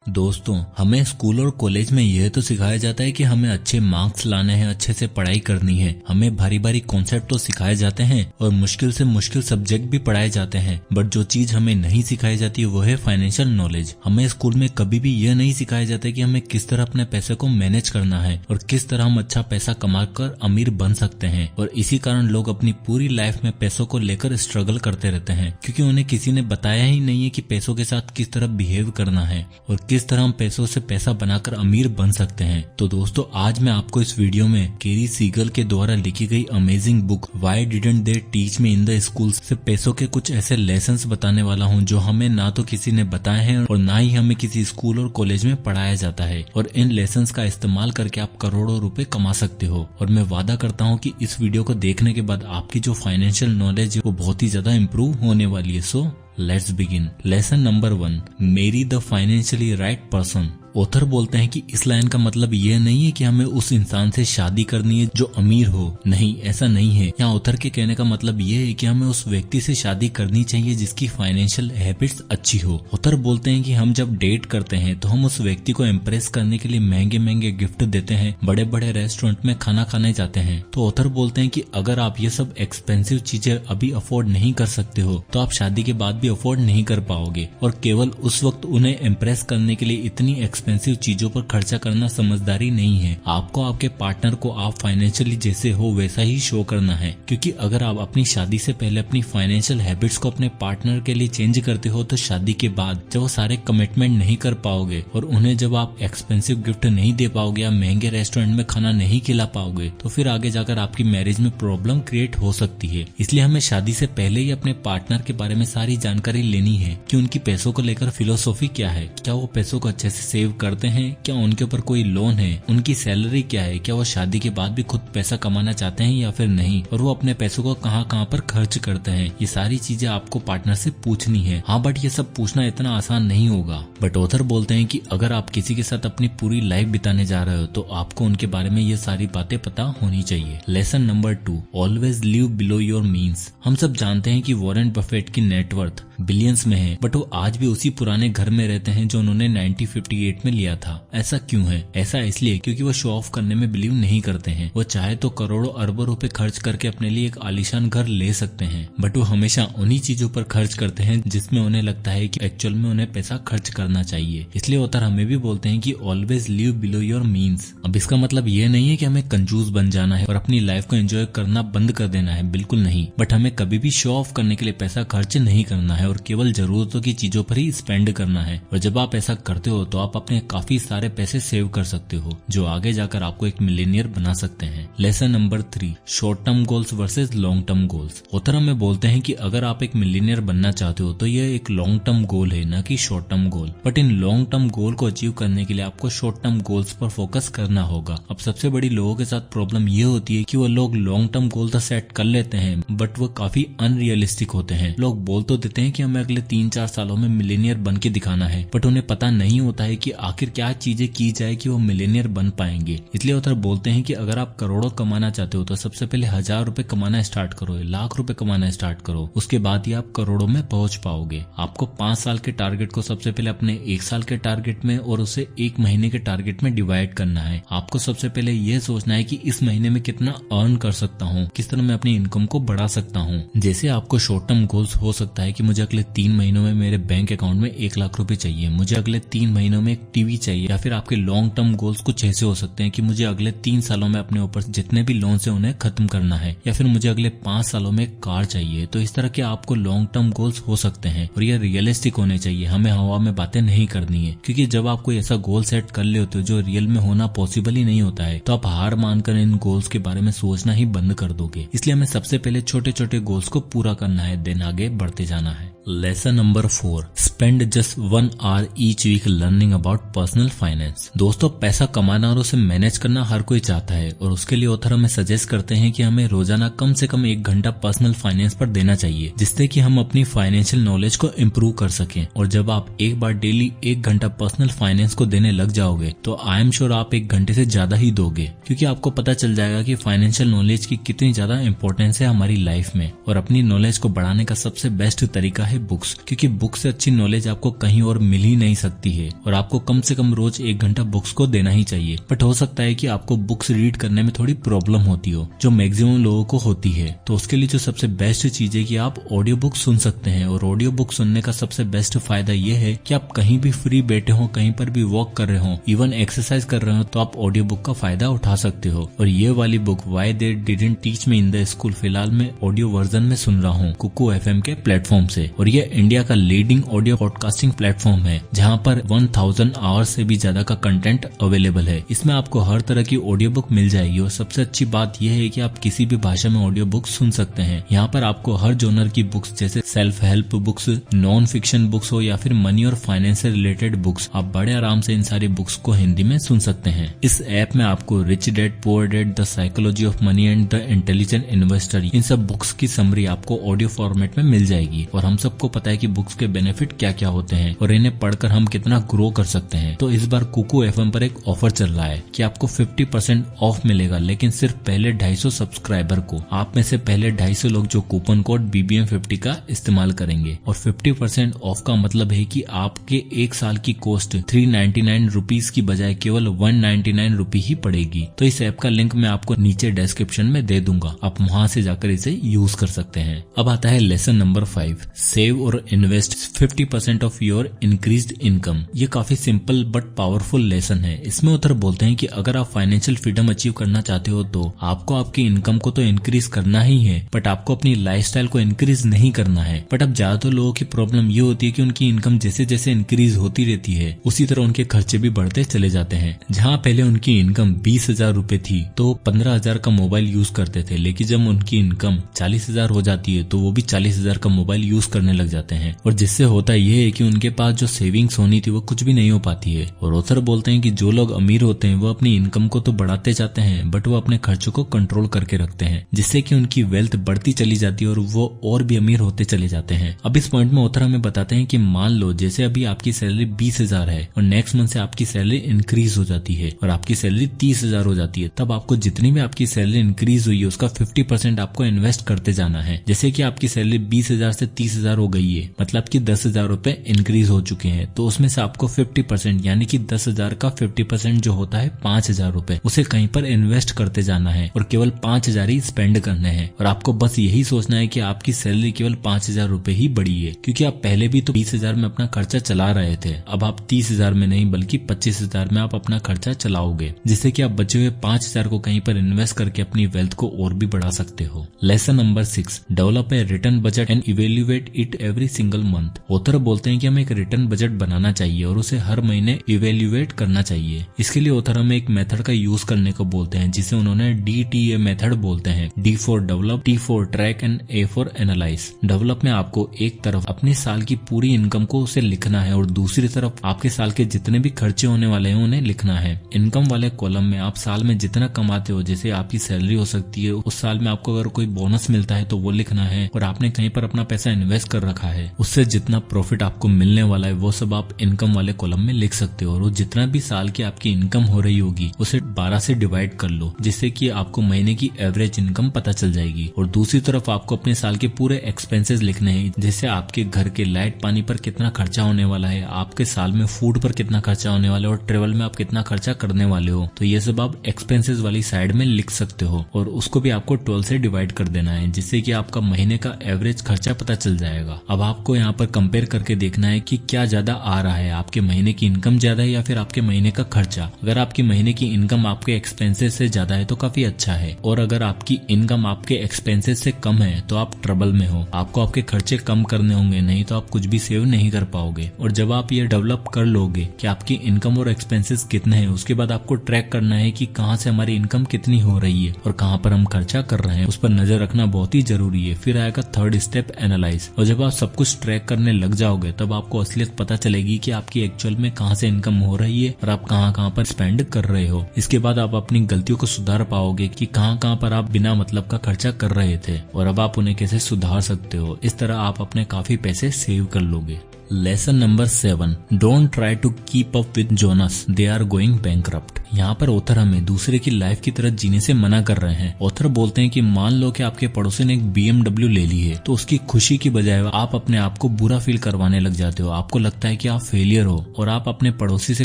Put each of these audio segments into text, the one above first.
दोस्तों, हमें स्कूल और कॉलेज में यह तो सिखाया जाता है कि हमें अच्छे मार्क्स लाने हैं, अच्छे से पढ़ाई करनी है। हमें भारी भारी कॉन्सेप्ट तो सिखाए जाते हैं और मुश्किल से मुश्किल सब्जेक्ट भी पढ़ाए जाते हैं, बट जो चीज हमें नहीं सिखाई जाती वो है फाइनेंशियल नॉलेज। हमें स्कूल में कभी भी यह नहीं सिखाया जाता कि हमें किस तरह अपने पैसे को मैनेज करना है और किस तरह हम अच्छा पैसा कमाकर अमीर बन सकते हैं। और इसी कारण लोग अपनी पूरी लाइफ में पैसों को लेकर स्ट्रगल करते रहते हैं, क्योंकि उन्हें किसी ने बताया ही नहीं है कि पैसों के साथ किस तरह बिहेव करना है और किस तरह हम पैसों से पैसा बनाकर अमीर बन सकते हैं। तो दोस्तों, आज मैं आपको इस वीडियो में केरी सीगल के द्वारा लिखी गई amazing book why didn't they teach me in the school से पैसों के कुछ ऐसे लेसन्स बताने वाला हूँ जो हमें ना तो किसी ने बताए हैं और ना ही हमें किसी स्कूल और कॉलेज में पढ़ाया जाता है। और इन लेसन्स का इस्तेमाल करके आप करोड़ों रुपए कमा सकते हो। और मैं वादा करता हूँ कि इस वीडियो को देखने के बाद आपकी जो फाइनेंशियल नॉलेज है वो बहुत ही ज्यादा इम्प्रूव होने वाली है। So let's begin. Lesson number 1, marry the financially right person. Author बोलते हैं कि इस लाइन का मतलब यह नहीं है कि हमें उस इंसान से शादी करनी है जो अमीर हो। नहीं, ऐसा नहीं है। यहाँ ऑथर के कहने का मतलब यह है कि हमें उस व्यक्ति से शादी करनी चाहिए जिसकी फाइनेंशियल हैबिट्स अच्छी हो। ऑथर बोलते हैं कि हम जब डेट करते हैं तो हम उस व्यक्ति को इम्प्रेस करने के लिए महंगे महंगे गिफ्ट देते हैं, बड़े बड़े रेस्टोरेंट में खाना खाने जाते हैं। तो ऑथर बोलते हैं कि अगर आप ये सब एक्सपेंसिव चीजें अभी अफोर्ड नहीं कर सकते हो तो आप शादी के बाद भी अफोर्ड नहीं कर पाओगे। और केवल उस वक्त उन्हें इम्प्रेस करने के लिए इतनी एक्सपेंसिव चीजों पर खर्चा करना समझदारी नहीं है। आपको आपके पार्टनर को आप फाइनेंशियली जैसे हो वैसा ही शो करना है, क्योंकि अगर आप अपनी शादी से पहले अपनी फाइनेंशियल हैबिट्स को अपने पार्टनर के लिए चेंज करते हो तो शादी के बाद जब वो सारे कमिटमेंट नहीं कर पाओगे और उन्हें जब आप एक्सपेंसिव गिफ्ट नहीं दे पाओगे या महंगे रेस्टोरेंट में खाना नहीं खिला पाओगे तो फिर आगे जाकर आपकी मैरिज में प्रॉब्लम क्रिएट हो सकती है। इसलिए हमें शादी से पहले ही अपने पार्टनर के बारे में सारी जानकारी लेनी है कि उनकी पैसों को लेकर फिलोसॉफी क्या है, क्या वो पैसों को अच्छे से सेव करते हैं, क्या उनके ऊपर कोई लोन है, उनकी सैलरी क्या है, क्या वो शादी के बाद भी खुद पैसा कमाना चाहते हैं या फिर नहीं, और वो अपने पैसों को कहाँ कहाँ पर खर्च करते हैं। ये सारी चीजें आपको पार्टनर से पूछनी है। हाँ, बट ये सब पूछना इतना आसान नहीं होगा। बट ऑथर बोलते हैं कि अगर आप किसी के साथ अपनी पूरी लाइफ बिताने जा रहे हो तो आपको उनके बारे में ये सारी बातें पता होनी चाहिए। Lesson number 2, always live below your means. हम सब जानते हैं कि वॉरेन बफेट की नेटवर्थ बिलियंस में है, बट वो आज भी उसी पुराने घर में रहते हैं जो उन्होंने 1958 में लिया था। ऐसा क्यों है? ऐसा इसलिए क्योंकि वो शो ऑफ करने में बिलीव नहीं करते हैं। वो चाहे तो करोड़ों अरबों रुपए खर्च करके अपने लिए एक आलीशान घर ले सकते हैं, बट वो हमेशा उन्हीं चीजों पर खर्च करते हैं जिसमें उन्हें लगता है कि एक्चुअल में उन्हें पैसा खर्च करना चाहिए। इसलिए ऑथर हमें भी बोलते हैं कि always live below your means. अब इसका मतलब ये नहीं है कि हमें कंजूस बन जाना है और अपनी लाइफ को एंजॉय करना बंद कर देना है, बिल्कुल नहीं। बट हमें कभी भी शो ऑफ करने के लिए पैसा खर्च नहीं करना है और केवल जरूरतों की चीजों पर ही स्पेंड करना है। और जब आप ऐसा करते हो तो आप अपने काफी सारे पैसे सेव कर सकते हो जो आगे जाकर आपको एक मिलियनियर बना सकते हैं। Lesson number 3, short term goals versus long term goals. Author हमें बोलते हैं कि अगर आप एक मिलियनियर बनना चाहते हो तो यह एक लॉन्ग टर्म गोल है, न कि short term goal. But in long term goal को अचीव करने के लिए आपको शॉर्ट टर्म गोल्स पर फोकस करना होगा। अब सबसे बड़ी लोगों के साथ प्रॉब्लम ये होती है कि वो लोग लॉन्ग टर्म गोल तो सेट कर लेते हैं बट वो काफी अनरियलिस्टिक होते हैं। लोग बोल तो देते हैं कि हमें अगले 3-4 सालों में मिलियनियर बन के दिखाना है, बट उन्हें पता नहीं होता है कि आखिर क्या चीजें की जाए कि वो मिलियनियर बन पाएंगे। इसलिए ऑथर बोलते हैं कि अगर आप करोड़ों कमाना चाहते हो तो सबसे पहले 1000 रुपए कमाना स्टार्ट करो, लाख रुपए कमाना स्टार्ट करो, उसके बाद ही आप करोड़ों में पहुंच पाओगे। आपको 5 साल के टारगेट को सबसे पहले अपने 1 साल के टारगेट में और उसे 1 महीने के टारगेट में डिवाइड करना है। आपको सबसे पहले ये सोचना है कि इस महीने में कितना अर्न कर सकता हूँ, किस तरह मैं अपनी इनकम को बढ़ा सकता हूँ। जैसे आपको शॉर्ट टर्म गोल्स हो सकता है कि मुझे अगले 3 महीनों में मेरे बैंक अकाउंट में 1 लाख रुपए चाहिए, मुझे अगले 3 महीनों में एक टीवी चाहिए, या फिर आपके लॉन्ग टर्म गोल्स कुछ ऐसे हो सकते हैं कि मुझे अगले 3 सालों में अपने ऊपर जितने भी लोन्स हैं उन्हें खत्म करना है, या फिर मुझे अगले 5 सालों में एक कार चाहिए। तो इस तरह के आपको लॉन्ग टर्म गोल्स हो सकते हैं और ये रियलिस्टिक होने चाहिए। हमें हवा में बातें नहीं करनी है, क्योंकि जब आप कोई ऐसा गोल सेट कर लेते हो जो रियल में होना पॉसिबल ही नहीं होता है तो आप हार मानकर इन गोल्स के बारे में सोचना ही बंद कर दोगे। इसलिए हमें सबसे पहले छोटे छोटे गोल्स को पूरा करना है, देन आगे बढ़ते जाना है। Lesson number 4, spend just 1 hour each week learning about personal finance. दोस्तों, पैसा कमाना और उसे मैनेज करना हर कोई चाहता है और उसके लिए ऑथर हमें सजेस्ट करते हैं कि हमें रोजाना कम से कम 1 घंटा पर्सनल फाइनेंस पर देना चाहिए, जिससे कि हम अपनी फाइनेंशियल नॉलेज को इम्प्रूव कर सकें। और जब आप एक बार डेली 1 घंटा पर्सनल फाइनेंस को देने लग जाओगे तो आई एम श्योर आप 1 घंटे से ज्यादा ही दोगे, क्योंकि आपको पता चल जाएगा कि फाइनेंशियल नॉलेज की कितनी ज्यादा इंपॉर्टेंस है हमारी लाइफ में। और अपनी नॉलेज को बढ़ाने का सबसे बेस्ट तरीका है है बुक्स, क्योंकि बुक से अच्छी नॉलेज आपको कहीं और मिल ही नहीं सकती है और आपको कम से कम रोज 1 घंटा बुक्स को देना ही चाहिए। बट हो सकता है कि आपको बुक्स रीड करने में थोड़ी प्रॉब्लम होती हो, जो मैक्सिमम लोगों को होती है। तो उसके लिए जो सबसे बेस्ट चीज है कि आप ऑडियो बुक सुन सकते हैं। और ऑडियो बुक सुनने का सबसे बेस्ट फायदा ये है कि आप कहीं भी फ्री बैठे हो, कहीं पर भी वॉक कर रहे हो, इवन एक्सरसाइज कर रहे हो, तो आप ऑडियो बुक का फायदा उठा सकते हो। और ये वाली book why they didn't teach me in the school फिलहाल मैं ऑडियो वर्जन में सुन रहा हूँ कुकू FM के प्लेटफॉर्म से। और ये इंडिया का लीडिंग ऑडियो पॉडकास्टिंग प्लेटफॉर्म है, जहाँ पर 1000 आवर्स से भी ज्यादा का कंटेंट अवेलेबल है। इसमें आपको हर तरह की ऑडियो बुक मिल जाएगी और सबसे अच्छी बात यह है कि आप किसी भी भाषा में ऑडियो बुक सुन सकते हैं। यहाँ पर आपको हर जॉनर की बुक्स जैसे self help books, non fiction books हो या फिर मनी और फाइनेंस से रिलेटेड बुक्स, आप बड़े आराम से इन सारी बुक्स को हिंदी में सुन सकते हैं। इस ऐप में आपको Rich Dad Poor Dad, the Psychology of Money and the Intelligent Investor, इन सब बुक्स की समरी आपको ऑडियो फॉर्मेट में मिल जाएगी। और हम सबको पता है कि बुक्स के बेनिफिट क्या क्या होते हैं और इन्हें पढ़कर हम कितना ग्रो कर सकते हैं। तो इस बार कुकू FM पर एक ऑफर चल रहा है कि आपको 50% ऑफ मिलेगा, लेकिन सिर्फ पहले 250 सब्सक्राइबर को। आप में से पहले 250 लोग जो कूपन कोड BBM50 का इस्तेमाल करेंगे। और 50% ऑफ का मतलब है कि आपके 1 साल की कॉस्ट 399 रुपीज की बजाय केवल 199 रुपी ही पड़ेगी। तो इस ऐप का लिंक मैं आपको नीचे डिस्क्रिप्शन में दे दूंगा, आप वहां से जाकर इसे यूज कर सकते हैं। अब आता है लेसन नंबर 5, सेव और invest 50% of your increased income. ये काफी सिंपल बट पावरफुल लेसन है। इसमें उधर बोलते हैं कि अगर आप फाइनेंशियल फ्रीडम अचीव करना चाहते हो तो आपको आपकी इनकम को तो इंक्रीज करना ही है, बट आपको अपनी लाइफस्टाइल को इंक्रीज नहीं करना है। बट अब ज्यादातर लोगों की प्रॉब्लम ये होती है कि उनकी इनकम जैसे जैसे इंक्रीज होती रहती है, उसी तरह उनके खर्चे भी बढ़ते चले जाते हैं। जहाँ पहले उनकी इनकम 20,000 रूपए थी तो 15,000 का मोबाइल यूज करते थे, लेकिन जब उनकी इनकम 40,000 हो जाती है तो वो भी 40,000 का मोबाइल यूज करने लग जाते हैं। और जिससे होता ये है कि उनके पास जो सेविंग्स होनी थी वो कुछ भी नहीं हो पाती है। और ऑथर बोलते हैं कि जो लोग अमीर होते हैं वो अपनी इनकम को तो बढ़ाते जाते हैं, बट वो अपने खर्चों को कंट्रोल करके रखते हैं, जिससे कि उनकी वेल्थ बढ़ती चली जाती है और वो और भी अमीर होते चले जाते हैं। अब इस पॉइंट में ऑथर हमें बताते हैं कि मान लो जैसे अभी आपकी सैलरी 20,000 है और नेक्स्ट मंथ से आपकी सैलरी इंक्रीज हो जाती है और आपकी सैलरी 30,000 हो जाती है, तब आपको जितनी भी आपकी सैलरी इंक्रीज हुई है उसका 50% आपको इन्वेस्ट करते जाना है। जैसे कि आपकी सैलरी 20,000 से 30,000 हो गई है, मतलब कि 10,000 रुपए इंक्रीज हो चुके हैं, तो उसमें से आपको 50% यानी कि 10,000 का 50% जो होता है 5,000 रुपए, उसे कहीं पर इन्वेस्ट करते जाना है और केवल 5,000 ही स्पेंड करने हैं। और आपको बस यही सोचना है कि आपकी सैलरी केवल 5,000 रुपए ही बढ़ी है, क्योंकि आप पहले भी तो 20,000 में अपना खर्चा चला रहे थे। अब आप 30,000 में नहीं बल्कि 25,000 में आप अपना खर्चा चलाओगे, जिससे कि आप बचे हुए 5,000 को कहीं पर इन्वेस्ट करके अपनी वेल्थ को और भी बढ़ा सकते हो। Lesson number 6, develop a return budget and evaluate it every single month. Author बोलते हैं कि हमें एक रिटर्न बजट बनाना चाहिए और उसे हर महीने इवेल्युएट करना चाहिए। इसके लिए ऑथर हमें एक मेथड का यूज करने को बोलते हैं, जिसे उन्होंने DTA मेथड बोलते हैं। D for develop, T for track and A for analyse. Develop में आपको एक तरफ अपने साल की पूरी इनकम को उसे लिखना है और दूसरी तरफ आपके साल के जितने भी खर्चे होने वाले हैं उन्हें लिखना है। इनकम वाले कॉलम में आप साल में जितना कमाते हो, जैसे आपकी सैलरी हो सकती है, उस साल में आपको अगर कोई बोनस मिलता है तो वो लिखना है, और आपने कहीं पर अपना पैसा इन्वेस्ट कर रखा है उससे जितना प्रॉफिट आपको मिलने वाला है वो सब आप इनकम वाले कॉलम में लिख सकते हो। और वो जितना भी साल की आपकी इनकम हो रही होगी उसे 12 से डिवाइड कर लो, जिससे कि आपको महीने की एवरेज इनकम पता चल जाएगी। और दूसरी तरफ आपको अपने साल के पूरे एक्सपेंसेस लिखने हैं, जैसे आपके घर के लाइट पानी पर कितना खर्चा होने वाला है, आपके साल में फूड पर कितना खर्चा होने वाला है और ट्रेवल में आप कितना खर्चा करने वाले हो। तो ये सब आप एक्सपेंसेस वाली साइड में लिख सकते हो और उसको भी आपको 12 से डिवाइड कर देना है, जिससे कि आपका महीने का एवरेज खर्चा पता चल जाएगा। अब आपको यहाँ पर कंपेयर करके देखना है कि क्या ज्यादा आ रहा है, आपके महीने की इनकम ज्यादा है या फिर आपके महीने का खर्चा। अगर आपकी महीने की इनकम आपके एक्सपेंसेस से ज्यादा है तो काफी अच्छा है, और अगर आपकी इनकम आपके एक्सपेंसेस से कम है तो आप ट्रबल में हो। आपको आपके खर्चे कम करने होंगे, नहीं तो आप कुछ भी सेव नहीं कर पाओगे। और जब आप ये डेवलप कर लोगे कि आपकी इनकम और एक्सपेंसेस कितने हैं, उसके बाद आपको ट्रैक करना है कि कहाँ से हमारी इनकम कितनी हो रही है और कहाँ पर हम खर्चा कर रहे हैं, उस पर नजर रखना बहुत ही जरूरी है। फिर आएगा थर्ड स्टेप, एनालाइज। और जब आप सब कुछ ट्रैक करने लग जाओगे तब आपको असलियत पता चलेगी कि आपकी एक्चुअल में कहाँ से इनकम हो रही है और आप कहाँ कहाँ पर स्पेंड कर रहे हो। इसके बाद आप अपनी गलतियों को सुधार पाओगे कि कहाँ कहाँ पर आप बिना मतलब का खर्चा कर रहे थे और अब आप उन्हें कैसे सुधार सकते हो। इस तरह आप अपने काफी पैसे सेव कर लोगे। Lesson number 7, don't try to keep up with Joneses, they are going bankrupt. यहाँ पर ऑथर हमें दूसरे की लाइफ की तरह जीने से मना कर रहे हैं। ऑथर बोलते हैं कि मान लो कि आपके पड़ोसी ने एक BMW ले ली है, तो उसकी खुशी की बजाय आप अपने आप को बुरा फील करवाने लग जाते हो। आपको लगता है कि आप फेलियर हो और आप अपने पड़ोसी से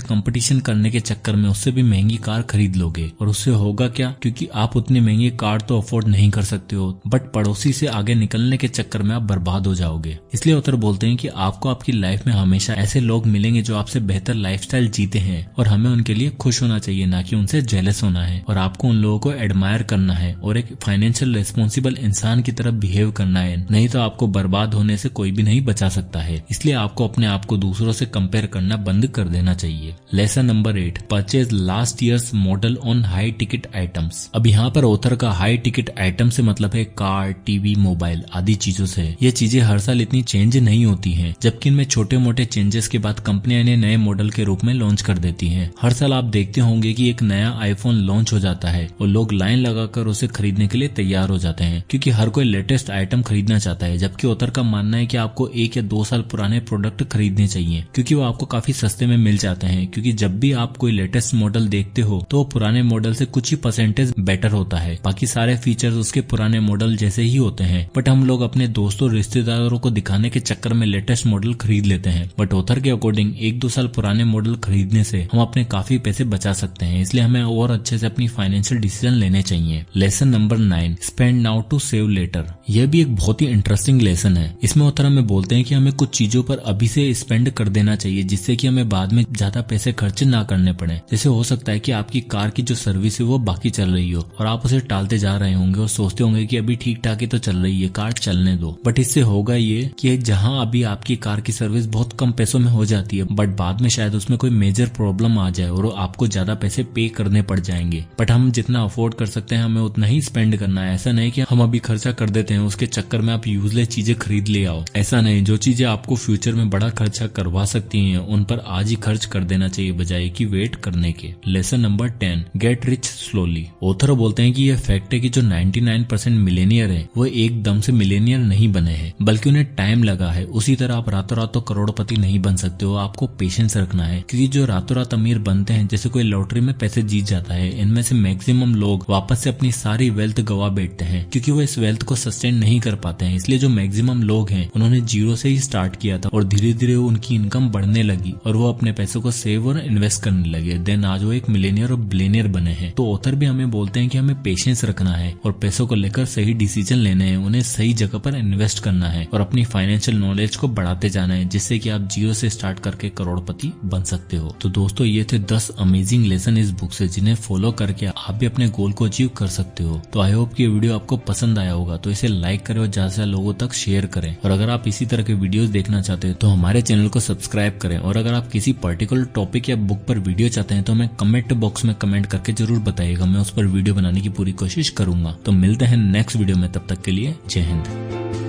कंपटीशन करने के चक्कर में उससे भी महंगी कार खरीद लोगे। और उससे होगा क्या, क्योंकि आप उतनी महंगी कार तो अफोर्ड नहीं कर सकते हो, बट पड़ोसी से आगे निकलने के चक्कर में आप बर्बाद हो जाओगे। इसलिए ऑथर बोलते हैं कि आपको आपकी लाइफ में हमेशा ऐसे लोग मिलेंगे जो आपसे बेहतर लाइफस्टाइल जीते हैं और हमें उनके लिए खुश होना चाहिए, ना कि उनसे जेलस होना है। और आपको उन लोगों को एडमायर करना है और एक फाइनेंशियल रिस्पॉन्सिबल इंसान की तरह बिहेव करना है, नहीं तो आपको बर्बाद होने से कोई भी नहीं बचा सकता है। इसलिए आपको अपने आप को दूसरों से कंपेयर करना बंद कर देना चाहिए। Lesson number 8, purchase last years model on high ticket items. अब यहाँ पर ऑथर का हाई टिकट आइटम से मतलब है कार, टीवी, मोबाइल आदि चीजों से। ये चीजें हर साल इतनी चेंज नहीं होती हैं, जबकि इनमें छोटे मोटे चेंजेस के बाद कंपनियां इन्हें नए मॉडल के रूप में लॉन्च कर देती हैं। हर साल आप देखते होंगे कि एक नया आईफोन लॉन्च हो जाता है और लोग लाइन लगाकर उसे खरीदने के लिए तैयार हो जाते हैं, क्योंकि हर कोई लेटेस्ट आइटम खरीदना चाहता है। जबकि ऑथर का मानना है कि आपको 1 या 2 साल पुराने प्रोडक्ट खरीदने चाहिए, क्योंकि वो आपको काफी सस्ते में मिल जाते हैं। क्योंकि जब भी आप कोई लेटेस्ट मॉडल देखते हो तो वो पुराने मॉडल से कुछ ही परसेंटेज बेटर होता है, बाकी सारे फीचर्स उसके पुराने मॉडल जैसे ही होते हैं। बट हम लोग अपने दोस्तों रिश्तेदारों को दिखाने के चक्कर में लेटेस्ट मॉडल खरीद लेते हैं। बट ऑथर के अकॉर्डिंग 1-2 साल पुराने मॉडल खरीदने से हम अपने काफी पैसे बचा सकते हैं। इसलिए हमें और अच्छे से अपनी फाइनेंशियल डिसीजन लेने चाहिए। Lesson number 9, spend now to save later. यह भी एक बहुत ही इंटरेस्टिंग लेसन है। इसमें ऑथर हमें बोलते हैं कि हमें कुछ चीजों पर अभी से स्पेंड कर देना चाहिए, जिससे कि हमें बाद में ज्यादा पैसे खर्च ना करने पड़े। जैसे हो सकता है कि आपकी कार की जो सर्विस है वो बाकी चल रही हो और आप उसे टालते जा रहे होंगे और सोचते होंगे कि अभी ठीक ठाक ही तो चल रही है, कार चलने दो। बट इससे होगा ये कि जहां अभी आपकी कार की सर्विस बहुत कम पैसों में हो जाती है, बट बाद में शायद उसमें कोई मेजर प्रॉब्लम आ जाए और आपको ज्यादा पैसे पे करने पड़ जाएंगे। बट हम जितना अफोर्ड कर सकते हैं हमें उतना ही स्पेंड करना है। ऐसा नहीं कि हम अभी खर्चा कर देते हैं, उसके चक्कर में आप यूजलेस चीजें खरीद ले आओ। ऐसा नहीं, जो चीजें आपको फ्यूचर में बड़ा खर्चा करवा सकती हैं उन पर आज ही खर्च कर देना चाहिए, बजाय कि वेट करने के। Lesson number 10, get rich slowly. Author बोलते हैं कि यह फैक्ट है कि जो 99% मिलेनियर है वो एकदम से मिलेनियर नहीं बने हैं, बल्कि उन्हें टाइम लगा है। उसी तरह आप रातों रात तो करोड़पति नहीं बन सकते हो, आपको पेशेंस रखना है। क्योंकि जो रातों रात अमीर बनते हैं, जैसे कोई लॉटरी में पैसे जीत जाता है, इनमें से मैक्सिमम लोग वापस से अपनी सारी वेल्थ गवा बैठते हैं, क्योंकि वो इस वेल्थ को सस्टेन नहीं कर पाते हैं। इसलिए जो मैक्सिमम लोग हैं उन्होंने जीरो से ही स्टार्ट किया था और धीरे धीरे उनकी इनकम बढ़ने लगी और वो अपने पैसों को सेव और इन्वेस्ट करने लगे। देन आज वो एक मिलेनियर और बिलियनियर बने हैं। तो ऑथर भी हमें बोलते हैं कि हमें पेशेंस रखना है और पैसों को लेकर सही डिसीजन लेने हैं, उन्हें सही जगह पर इन्वेस्ट करना है और अपनी फाइनेंशियल नॉलेज को बढ़ाते जाना है, जिससे कि आप जीरो से स्टार्ट करके करोड़पति बन सकते हो। तो दोस्तों ये थे 10 अमेजिंग लेसन इस बुक से, जिन्हें फॉलो करके आप भी अपने गोल को अचीव कर सकते हो। तो आई होप कि ये वीडियो आपको पसंद आया होगा, तो इसे लाइक करें और ज्यादा से लोगों तक शेयर करें। और अगर आप इसी तरह के वीडियोस देखना चाहते हैं तो हमारे चैनल को सब्सक्राइब करें। और अगर आप किसी पर्टिकुलर टॉपिक या बुक पर वीडियो चाहते हैं तो हमें कमेंट बॉक्स में कमेंट करके जरूर बताइएगा, मैं उस पर वीडियो बनाने की पूरी कोशिश करूंगा। तो मिलते हैं नेक्स्ट वीडियो में, तब तक के लिए जय हिंद।